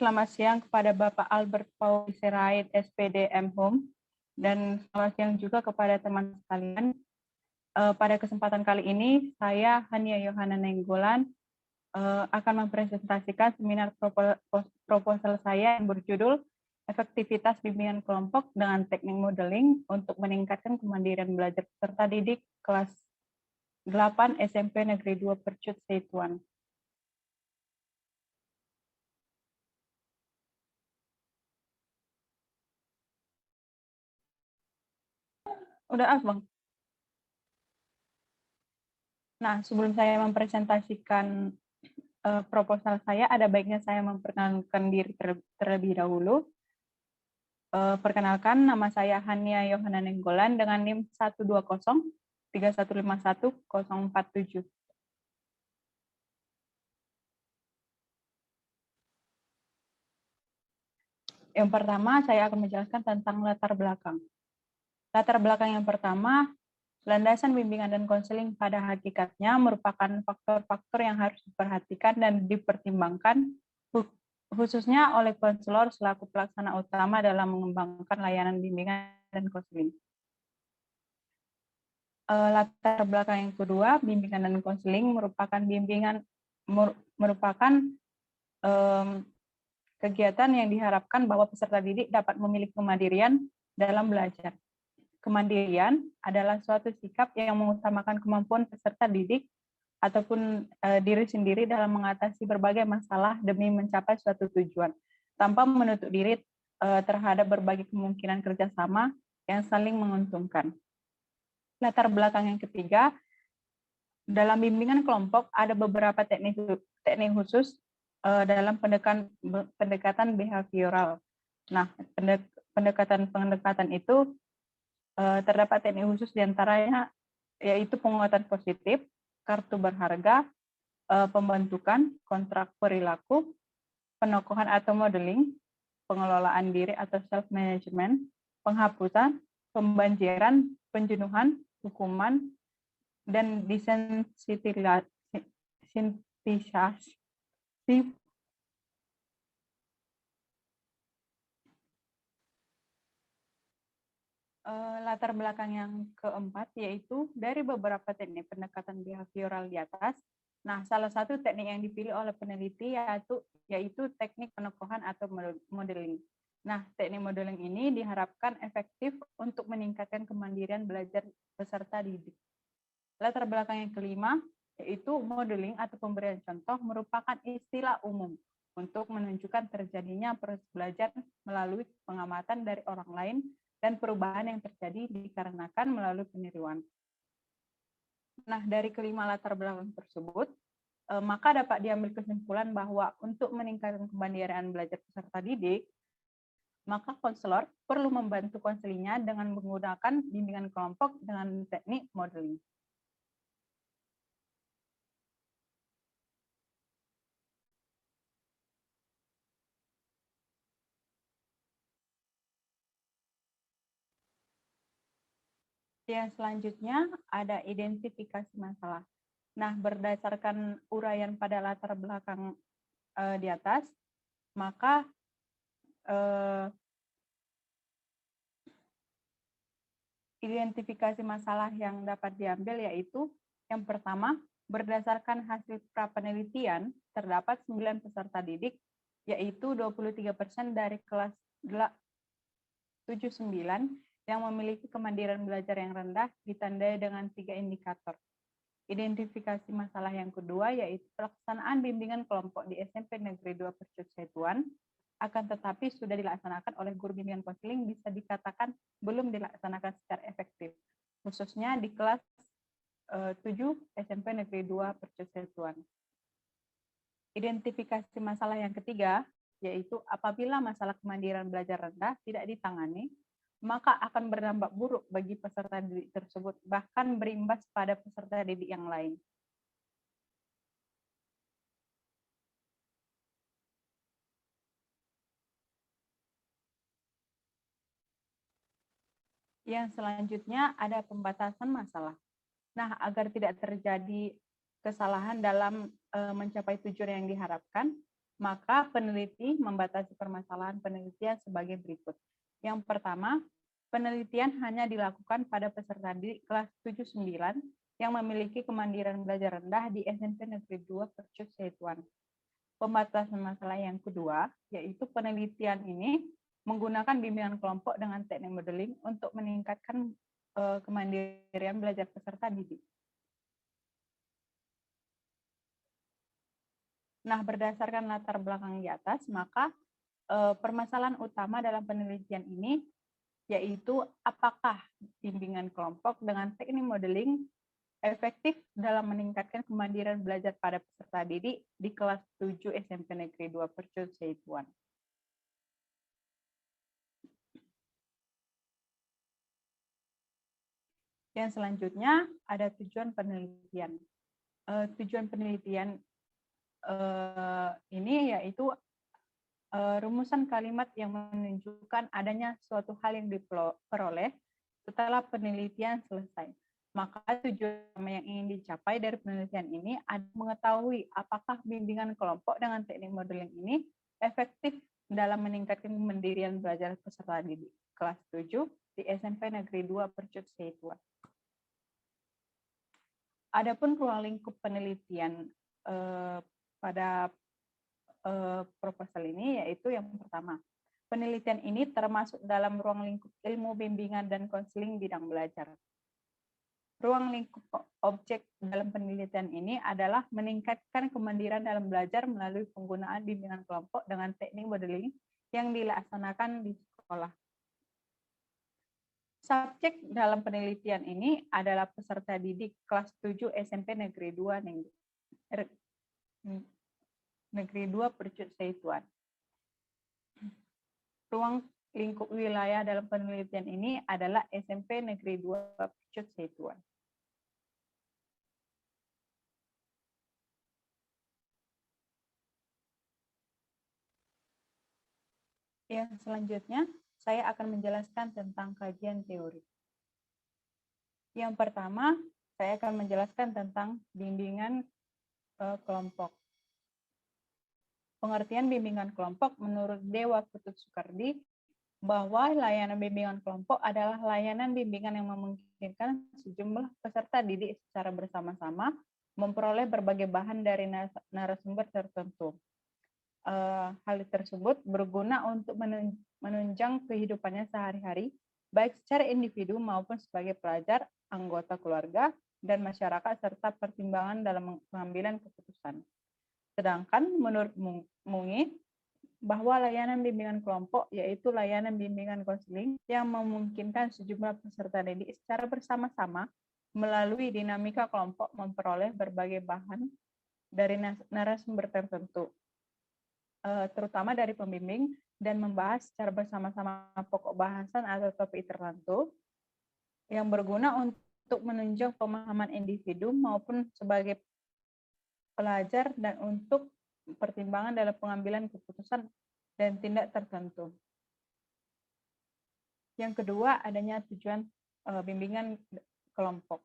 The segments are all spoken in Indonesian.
Selamat siang kepada Bapak Albert Paul Sirait, SPD M.Hum, dan selamat siang juga kepada teman sekalian. Pada kesempatan kali ini, saya Hania Yohana Nenggolan akan mempresentasikan seminar proposal saya yang berjudul Efektivitas Bimbingan Kelompok dengan Teknik Modeling untuk Meningkatkan Kemandirian Belajar Peserta Didik kelas 8 SMP Negeri 2 Percut Setuan. Udah Bang? Nah, sebelum saya mempresentasikan proposal saya, ada baiknya saya memperkenalkan diri terlebih dahulu. Perkenalkan, nama saya Hania Yohana Nenggolan dengan NIM 12031511047. Yang pertama, saya akan menjelaskan tentang latar belakang. Latar belakang yang pertama, landasan bimbingan dan konseling pada hakikatnya merupakan faktor-faktor yang harus diperhatikan dan dipertimbangkan, khususnya oleh konselor selaku pelaksana utama dalam mengembangkan layanan bimbingan dan konseling. Latar belakang yang kedua, bimbingan dan konseling merupakan kegiatan yang diharapkan bahwa peserta didik dapat memiliki kemandirian dalam belajar. Kemandirian adalah suatu sikap yang mengutamakan kemampuan peserta didik ataupun diri sendiri dalam mengatasi berbagai masalah demi mencapai suatu tujuan, tanpa menutup diri terhadap berbagai kemungkinan kerjasama yang saling menguntungkan. Latar belakang yang ketiga, dalam bimbingan kelompok ada beberapa teknik khusus dalam pendekatan behavioral. Nah, pendekatan itu terdapat teknik khusus diantaranya yaitu penguatan positif, kartu berharga, pembentukan, kontrak perilaku, penokohan atau modeling, pengelolaan diri atau self-management, penghapusan, pembanjiran, penjenuhan, hukuman, dan desensitisasi. Latar belakang yang keempat yaitu dari beberapa teknik pendekatan behavioral di atas. Nah, salah satu teknik yang dipilih oleh peneliti yaitu teknik penokohan atau modeling. Nah, teknik modeling ini diharapkan efektif untuk meningkatkan kemandirian belajar peserta didik. Latar belakang yang kelima yaitu modeling atau pemberian contoh merupakan istilah umum untuk menunjukkan terjadinya proses belajar melalui pengamatan dari orang lain dan perubahan yang terjadi dikarenakan melalui peniruan. Nah, dari kelima latar belakang tersebut, maka dapat diambil kesimpulan bahwa untuk meningkatkan kemandirian belajar peserta didik, maka konselor perlu membantu konselingnya dengan menggunakan bimbingan kelompok dengan teknik modeling. Yang selanjutnya ada identifikasi masalah. Nah, berdasarkan uraian pada latar belakang di atas, maka identifikasi masalah yang dapat diambil yaitu yang pertama, berdasarkan hasil prapenelitian, terdapat 9 peserta didik, yaitu 23% dari kelas 79 yang memiliki kemandirian belajar yang rendah ditandai dengan 3 indikator. Identifikasi masalah yang kedua yaitu pelaksanaan bimbingan kelompok di SMP Negeri 2 Percut Setuan, akan tetapi sudah dilaksanakan oleh guru bimbingan konseling bisa dikatakan belum dilaksanakan secara efektif, khususnya di kelas 7 SMP Negeri 2 Percut Setuan. Identifikasi masalah yang ketiga yaitu apabila masalah kemandirian belajar rendah tidak ditangani, maka akan berdampak buruk bagi peserta didik tersebut, bahkan berimbas pada peserta didik yang lain. Yang selanjutnya ada pembatasan masalah. Nah, agar tidak terjadi kesalahan dalam mencapai tujuan yang diharapkan, Maka peneliti membatasi permasalahan penelitian sebagai berikut. Yang pertama, penelitian hanya dilakukan pada peserta didik kelas 7-9 yang memiliki kemandirian belajar rendah di SMP Negeri 2 Percut Setuan. Pembatasan masalah yang kedua, yaitu penelitian ini menggunakan bimbingan kelompok dengan teknik modeling untuk meningkatkan kemandirian belajar peserta didik. Nah, berdasarkan latar belakang di atas, maka permasalahan utama dalam penelitian ini yaitu apakah bimbingan kelompok dengan teknik modeling efektif dalam meningkatkan kemandirian belajar pada peserta didik di kelas 7 SMP Negeri 2 Percut Setuan. Yang selanjutnya ada tujuan penelitian. Tujuan penelitian ini yaitu rumusan kalimat yang menunjukkan adanya suatu hal yang diperoleh setelah penelitian selesai. Maka tujuan yang ingin dicapai dari penelitian ini adalah mengetahui apakah bimbingan kelompok dengan teknik modeling ini efektif dalam meningkatkan kemandirian belajar peserta didik kelas 7 di SMP Negeri 2 Percut Setuan. Adapun ruang lingkup penelitian pada proposal ini yaitu yang pertama, penelitian ini termasuk dalam ruang lingkup ilmu bimbingan dan konseling bidang belajar. Ruang lingkup objek dalam penelitian ini adalah meningkatkan kemandirian dalam belajar melalui penggunaan bimbingan kelompok dengan teknik modeling yang dilaksanakan di sekolah. Subjek dalam penelitian ini adalah peserta didik kelas 7 SMP Negeri 2 Negeri 2 Percut Setuan. Ruang lingkup wilayah dalam penelitian ini adalah SMP Negeri 2 Percut Setuan. Yang selanjutnya, saya akan menjelaskan tentang kajian teori. Yang pertama, saya akan menjelaskan tentang bimbingan kelompok. Pengertian bimbingan kelompok menurut Dewa Kutub Soekardi bahwa layanan bimbingan kelompok adalah layanan bimbingan yang memungkinkan sejumlah peserta didik secara bersama-sama memperoleh berbagai bahan dari narasumber tertentu. Hal tersebut berguna untuk menunjang kehidupannya sehari-hari, baik secara individu maupun sebagai pelajar, anggota keluarga, dan masyarakat, serta pertimbangan dalam pengambilan keputusan. Sedangkan menurut Mungi, bahwa layanan bimbingan kelompok yaitu layanan bimbingan konseling yang memungkinkan sejumlah peserta didik secara bersama-sama melalui dinamika kelompok memperoleh berbagai bahan dari narasumber tertentu, terutama dari pembimbing, dan membahas secara bersama-sama pokok bahasan atau topik tertentu yang berguna untuk menunjang pemahaman individu maupun sebagai pelajar dan untuk pertimbangan dalam pengambilan keputusan dan tindak tertentu. Yang kedua, adanya tujuan bimbingan kelompok.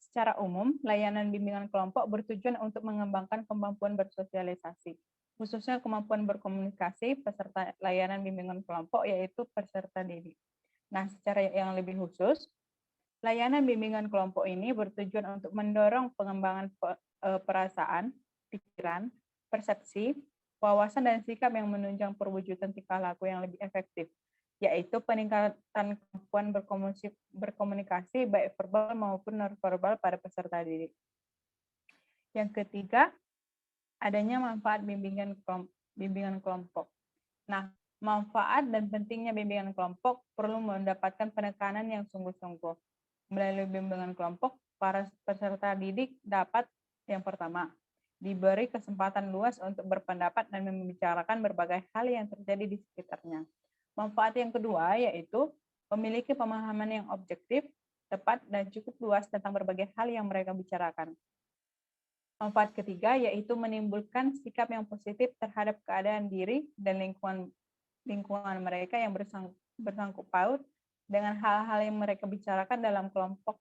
Secara umum, layanan bimbingan kelompok bertujuan untuk mengembangkan kemampuan bersosialisasi, khususnya kemampuan berkomunikasi peserta layanan bimbingan kelompok, yaitu peserta didik. Nah, secara yang lebih khusus, layanan bimbingan kelompok ini bertujuan untuk mendorong pengembangan perasaan, pikiran, persepsi, wawasan, dan sikap yang menunjang perwujudan tingkah laku yang lebih efektif, yaitu peningkatan kemampuan berkomunikasi baik verbal maupun nonverbal pada peserta didik. Yang ketiga, adanya manfaat bimbingan kelompok. Nah, manfaat dan pentingnya bimbingan kelompok perlu mendapatkan penekanan yang sungguh-sungguh. Melalui bimbingan kelompok, para peserta didik dapat yang pertama, diberi kesempatan luas untuk berpendapat dan membicarakan berbagai hal yang terjadi di sekitarnya. Manfaat yang kedua yaitu memiliki pemahaman yang objektif, tepat, dan cukup luas tentang berbagai hal yang mereka bicarakan. Manfaat ketiga yaitu menimbulkan sikap yang positif terhadap keadaan diri dan lingkungan mereka yang bersangkut paut dengan hal-hal yang mereka bicarakan dalam kelompok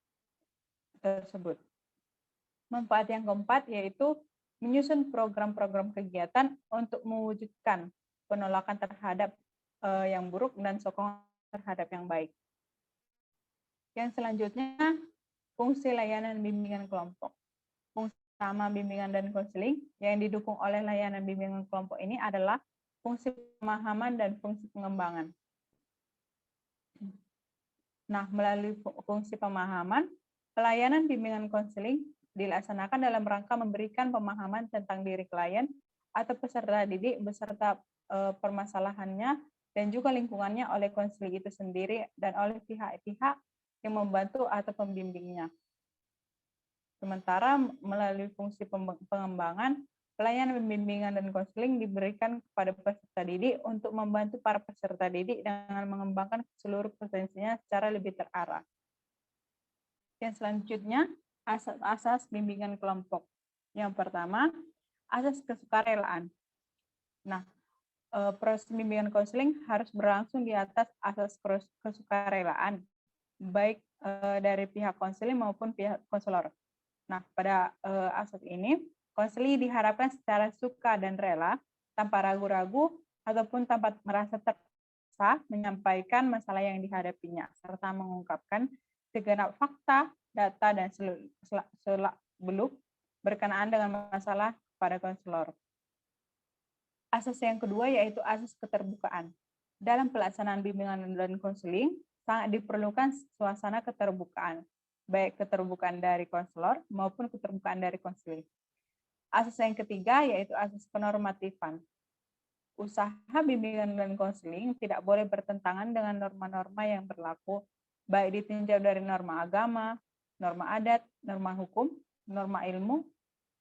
tersebut. Manfaat yang keempat yaitu menyusun program-program kegiatan untuk mewujudkan penolakan terhadap yang buruk dan sokongan terhadap yang baik. Yang selanjutnya, fungsi layanan bimbingan kelompok. Fungsi utama bimbingan dan konseling yang didukung oleh layanan bimbingan kelompok ini adalah fungsi pemahaman dan fungsi pengembangan. Nah, melalui fungsi pemahaman, pelayanan bimbingan konseling dilaksanakan dalam rangka memberikan pemahaman tentang diri klien atau peserta didik beserta permasalahannya dan juga lingkungannya oleh konseling itu sendiri dan oleh pihak-pihak yang membantu atau pembimbingnya. Sementara melalui fungsi pengembangan, pelayanan bimbingan dan konseling diberikan kepada peserta didik untuk membantu para peserta didik dengan mengembangkan seluruh potensinya secara lebih terarah. Yang selanjutnya, asas bimbingan kelompok. Yang pertama, asas kesukarelaan. Nah, proses bimbingan konseling harus berlangsung di atas asas kesukarelaan, baik dari pihak konseling maupun pihak konselor. Nah, pada asas ini, konseling diharapkan secara suka dan rela, tanpa ragu-ragu ataupun tanpa merasa terpaksa menyampaikan masalah yang dihadapinya, serta mengungkapkan segenap fakta, data, dan selak-beluk berkenaan dengan masalah pada konselor. Asas yang kedua yaitu asas keterbukaan. Dalam pelaksanaan bimbingan dan konseling, sangat diperlukan suasana keterbukaan, baik keterbukaan dari konselor maupun keterbukaan dari konseling. Asas yang ketiga yaitu asas penormatifan. Usaha bimbingan dan konseling tidak boleh bertentangan dengan norma-norma yang berlaku, baik ditinjau dari norma agama, norma adat, norma hukum, norma ilmu,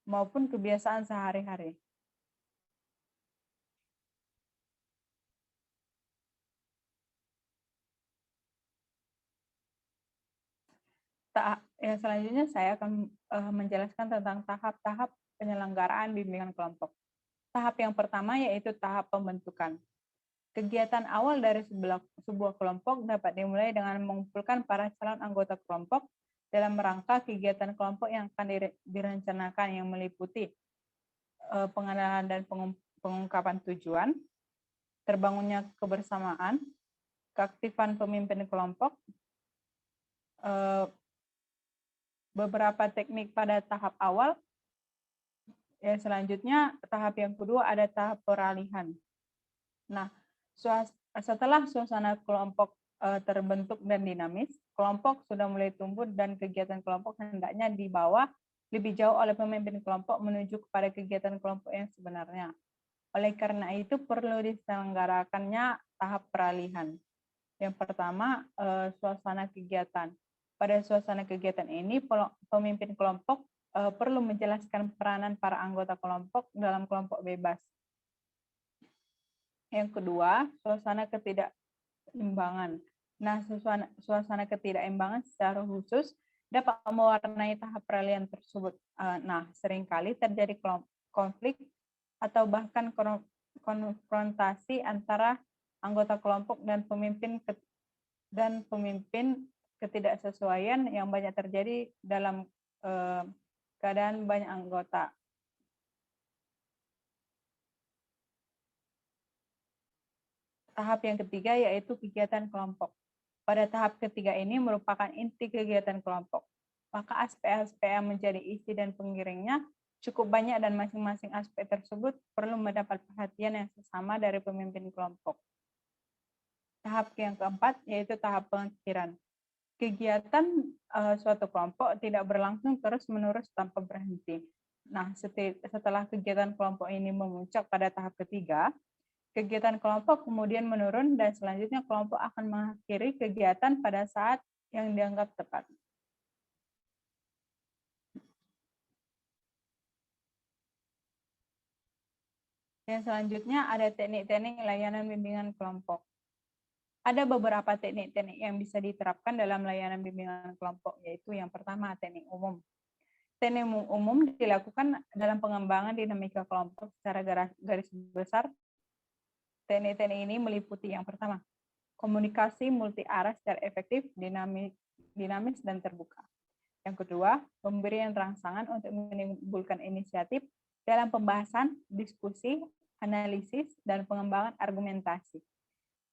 maupun kebiasaan sehari-hari. Yang selanjutnya saya akan menjelaskan tentang tahap-tahap penyelenggaraan bimbingan kelompok. Tahap yang pertama yaitu tahap pembentukan. Kegiatan awal dari sebuah kelompok dapat dimulai dengan mengumpulkan para calon anggota kelompok dalam rangka kegiatan kelompok yang akan direncanakan yang meliputi pengenalan dan pengungkapan tujuan, terbangunnya kebersamaan, keaktifan pemimpin kelompok, beberapa teknik pada tahap awal. Yang selanjutnya, tahap yang kedua ada tahap peralihan. Nah, setelah suasana kelompok terbentuk dan dinamis, kelompok sudah mulai tumbuh dan kegiatan kelompok hendaknya dibawa lebih jauh oleh pemimpin kelompok menuju kepada kegiatan kelompok yang sebenarnya. Oleh karena itu, perlu diselenggarakannya tahap peralihan. Yang pertama, suasana kegiatan. Pada suasana kegiatan ini, pemimpin kelompok perlu menjelaskan peranan para anggota kelompok dalam kelompok bebas. Yang kedua, suasana ketidakimbangan. Nah, suasana ketidakimbangan secara khusus dapat mewarnai tahap peralihan tersebut. Nah, seringkali terjadi konflik atau bahkan konfrontasi antara anggota kelompok dan pemimpin ketidaksesuaian yang banyak terjadi dalam keadaan banyak anggota. Tahap yang ketiga yaitu kegiatan kelompok. Pada tahap ketiga ini merupakan inti kegiatan kelompok. Maka aspek-aspek yang menjadi isi dan pengiringnya cukup banyak dan masing-masing aspek tersebut perlu mendapat perhatian yang sesama dari pemimpin kelompok. Tahap yang keempat yaitu tahap pengakiran. Kegiatan suatu kelompok tidak berlangsung terus-menerus tanpa berhenti. Nah, setelah kegiatan kelompok ini memuncak pada tahap ketiga, kegiatan kelompok kemudian menurun dan selanjutnya kelompok akan mengakhiri kegiatan pada saat yang dianggap tepat. Yang selanjutnya ada teknik-teknik layanan bimbingan kelompok. Ada beberapa teknik-teknik yang bisa diterapkan dalam layanan bimbingan kelompok, yaitu yang pertama, teknik umum. Teknik umum dilakukan dalam pengembangan dinamika kelompok secara garis besar. Teknik-teknik ini meliputi yang pertama, komunikasi multi arah secara efektif, dinamis, dan terbuka. Yang kedua, pemberian rangsangan untuk menimbulkan inisiatif dalam pembahasan, diskusi, analisis, dan pengembangan argumentasi.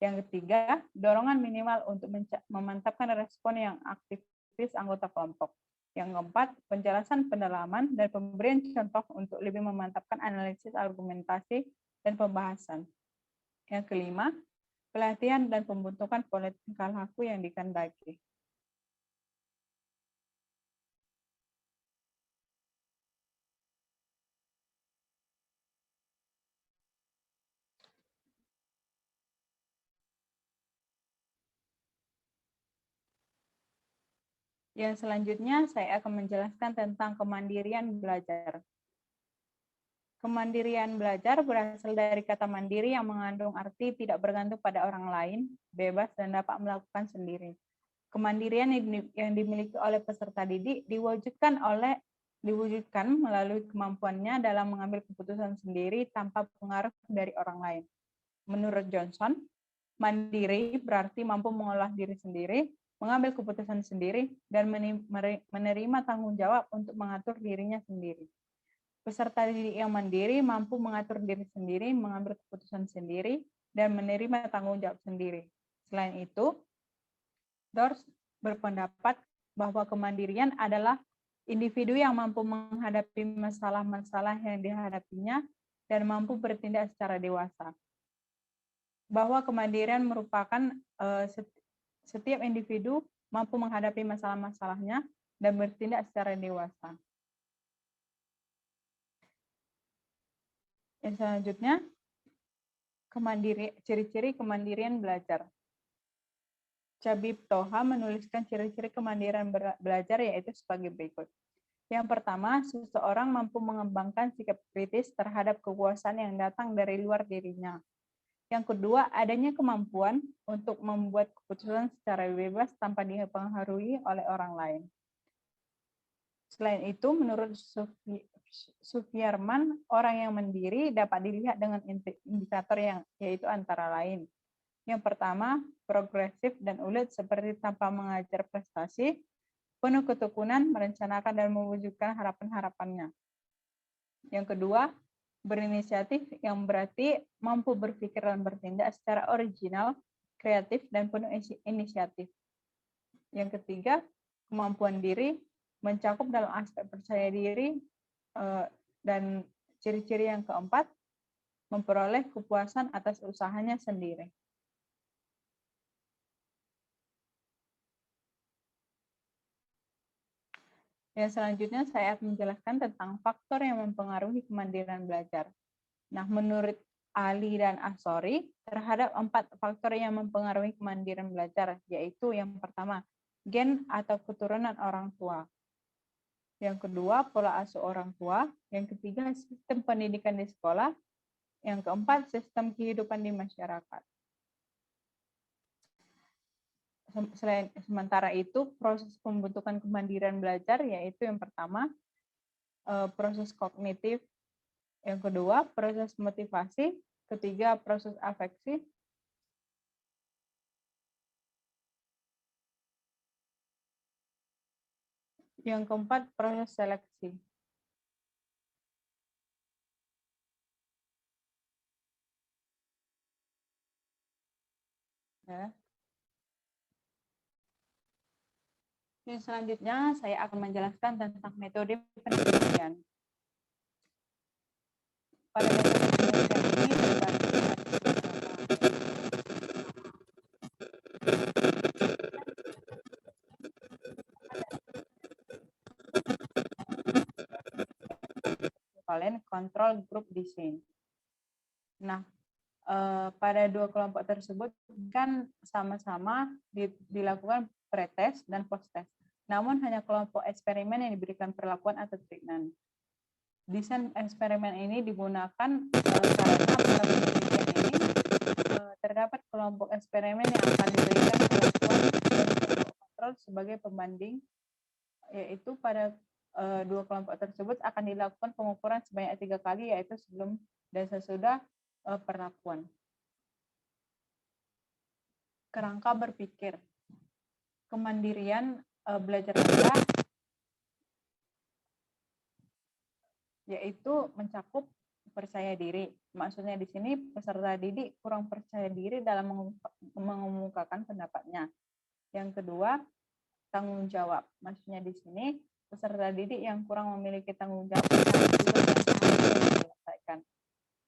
Yang ketiga, dorongan minimal untuk memantapkan respon yang aktivis anggota kelompok. Yang keempat, penjelasan pendalaman dan pemberian contoh untuk lebih memantapkan analisis argumentasi dan pembahasan. Yang kelima, pelatihan dan pembentukan pola tingkah laku yang dikehendaki. Yang selanjutnya saya akan menjelaskan tentang kemandirian belajar. Kemandirian belajar berasal dari kata mandiri yang mengandung arti tidak bergantung pada orang lain, bebas dan dapat melakukan sendiri. Kemandirian yang dimiliki oleh peserta didik diwujudkan melalui kemampuannya dalam mengambil keputusan sendiri tanpa pengaruh dari orang lain. Menurut Johnson, mandiri berarti mampu mengolah diri sendiri, mengambil keputusan sendiri, dan menerima tanggung jawab untuk mengatur dirinya sendiri. Peserta didik yang mandiri mampu mengatur diri sendiri, mengambil keputusan sendiri, dan menerima tanggung jawab sendiri. Selain itu, Dors berpendapat bahwa kemandirian adalah individu yang mampu menghadapi masalah-masalah yang dihadapinya dan mampu bertindak secara dewasa. Bahwa kemandirian merupakan setiap individu mampu menghadapi masalah-masalahnya dan bertindak secara dewasa. Yang selanjutnya, ciri-ciri kemandirian belajar. Cabib Toha menuliskan ciri-ciri kemandirian belajar yaitu sebagai berikut. Yang pertama, seseorang mampu mengembangkan sikap kritis terhadap kekuasaan yang datang dari luar dirinya. Yang kedua, adanya kemampuan untuk membuat keputusan secara bebas tanpa dipengaruhi oleh orang lain. Selain itu, menurut Sufyarman, orang yang mandiri dapat dilihat dengan indikator yaitu antara lain. Yang pertama, progresif dan ulet seperti tanpa mengajar prestasi, penuh ketekunan, merencanakan dan mewujudkan harapan-harapannya. Yang kedua, berinisiatif yang berarti mampu berpikir dan bertindak secara original, kreatif, dan penuh inisiatif. Yang ketiga, kemampuan diri, mencakup dalam aspek percaya diri, dan ciri-ciri yang keempat, memperoleh kepuasan atas usahanya sendiri. Yang selanjutnya saya akan menjelaskan tentang faktor yang mempengaruhi kemandirian belajar. Nah, menurut Ali dan Asori, terhadap 4 faktor yang mempengaruhi kemandirian belajar, yaitu yang pertama, gen atau keturunan orang tua. Yang kedua, pola asuh orang tua. Yang ketiga, sistem pendidikan di sekolah. Yang keempat, sistem kehidupan di masyarakat. Sementara itu, proses pembentukan kemandirian belajar yaitu yang pertama, proses kognitif. Yang kedua, proses motivasi. Ketiga, proses afeksi. Yang keempat, proses seleksi. Ya. Yang selanjutnya, saya akan menjelaskan tentang metode penelitian. Pada metode penelitian ini kontrol grup design. Nah, pada 2 kelompok tersebut kan sama-sama dilakukan pretest dan posttest. Namun hanya kelompok eksperimen yang diberikan perlakuan atau treatment. Desain eksperimen ini digunakan karena pada penelitian ini terdapat kelompok eksperimen yang akan diberikan perlakuan dan kelompok kontrol sebagai pembanding, yaitu pada 2 kelompok tersebut akan dilakukan pengukuran sebanyak 3 kali, yaitu sebelum dan sesudah perlakuan. Kerangka berpikir. Kemandirian belajar adalah yaitu mencakup percaya diri. Maksudnya di sini peserta didik kurang percaya diri dalam mengemukakan pendapatnya. Yang kedua, tanggung jawab. Maksudnya di sini peserta didik yang kurang memiliki tanggung jawab terhadap tugas yang seharusnya diselesaikan.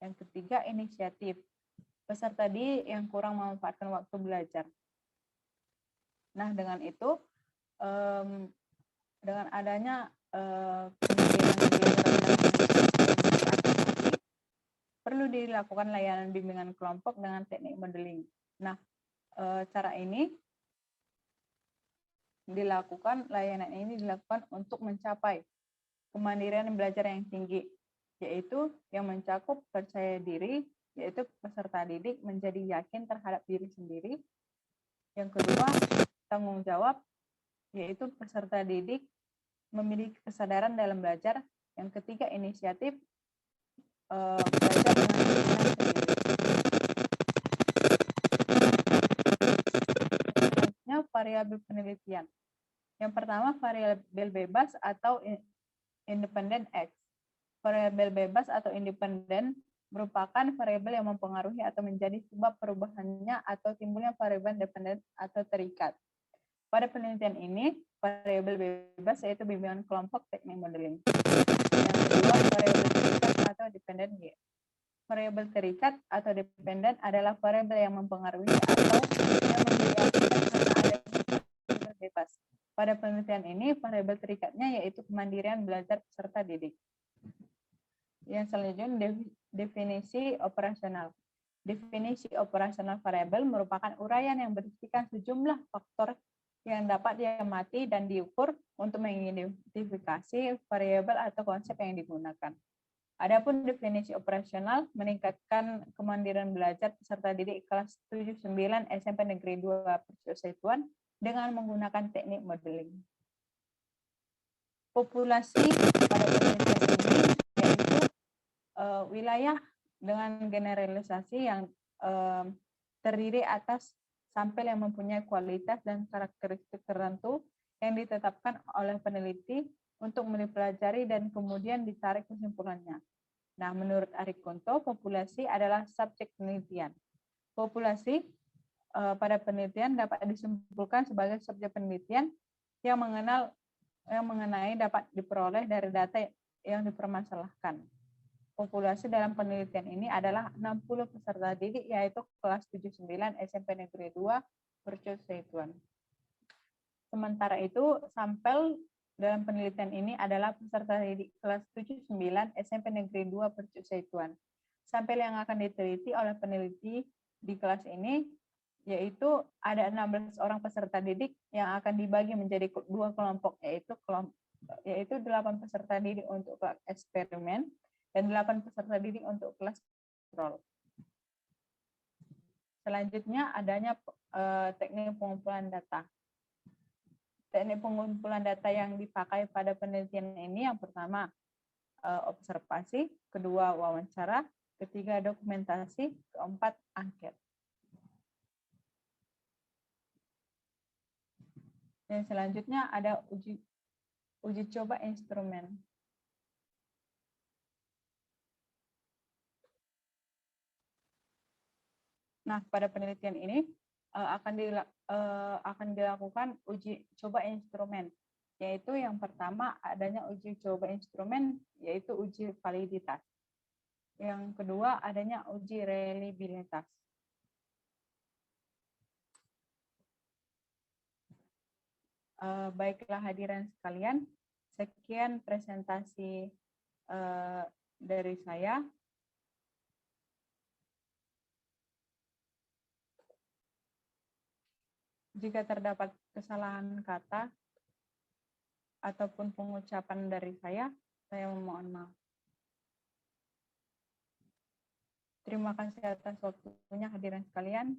Yang ketiga, inisiatif. Peserta didik yang kurang memanfaatkan waktu belajar. Nah, dengan itu, dengan adanya perlu dilakukan layanan bimbingan kelompok dengan teknik modeling. Nah, cara ini layanan ini dilakukan untuk mencapai kemandirian belajar yang tinggi, yaitu yang mencakup percaya diri, yaitu peserta didik menjadi yakin terhadap diri sendiri. Yang kedua, tanggung jawab, yaitu peserta didik memiliki kesadaran dalam belajar. Yang ketiga, inisiatif, belajar dengan sendiri. Selanjutnya, variabel penelitian. Yang pertama, variabel bebas atau independent X. Variabel bebas atau independen merupakan variabel yang mempengaruhi atau menjadi sebab perubahannya atau timbulnya variabel dependen atau terikat. Pada penelitian ini, variabel bebas yaitu bimbingan kelompok teknik modeling. Yang kedua, variabel terikat atau dependen Y. Variabel terikat atau dependen adalah variabel yang mempengaruhi atau yang menjadi akibat karena ada variabel bebas. Pada penelitian ini, variabel terikatnya yaitu kemandirian belajar peserta didik. Yang selanjutnya, definisi operasional. Definisi operasional variabel merupakan uraian yang berisikan sejumlah faktor yang dapat diamati dan diukur untuk mengidentifikasi variabel atau konsep yang digunakan. Adapun definisi operasional meningkatkan kemandirian belajar peserta didik kelas 7-9 SMP Negeri 2 Percusetuan dengan menggunakan teknik modeling. Populasi pada penelitian ini yaitu wilayah dengan generalisasi yang terdiri atas sampel yang mempunyai kualitas dan karakteristik tertentu yang ditetapkan oleh peneliti untuk mempelajari dan kemudian ditarik kesimpulannya. Nah, menurut Arikunto, populasi adalah subjek penelitian. Populasi pada penelitian dapat disimpulkan sebagai subjek penelitian yang mengenai dapat diperoleh dari data yang dipermasalahkan. Populasi dalam penelitian ini adalah 60 peserta didik, yaitu kelas 7-9 SMP Negeri 2 Percusetuan. Sementara itu, sampel dalam penelitian ini adalah peserta didik kelas 7-9 SMP Negeri 2 Percusetuan. Sampel yang akan diteliti oleh peneliti di kelas ini yaitu ada 16 orang peserta didik yang akan dibagi menjadi dua kelompok, yaitu 8 peserta didik untuk kelas eksperimen dan 8 peserta didik untuk kelas kontrol. Selanjutnya adanya teknik pengumpulan data. Teknik pengumpulan data yang dipakai pada penelitian ini yang pertama observasi, kedua wawancara, ketiga dokumentasi, keempat angket. Dan selanjutnya ada uji coba instrumen. Nah, pada penelitian ini akan dilakukan uji coba instrumen, yaitu yang pertama adanya uji coba instrumen, yaitu uji validitas. Yang kedua adanya uji reliabilitas. Baiklah hadirin sekalian, sekian presentasi dari saya. Jika terdapat kesalahan kata ataupun pengucapan dari saya memohon maaf. Terima kasih atas waktunya hadirin sekalian.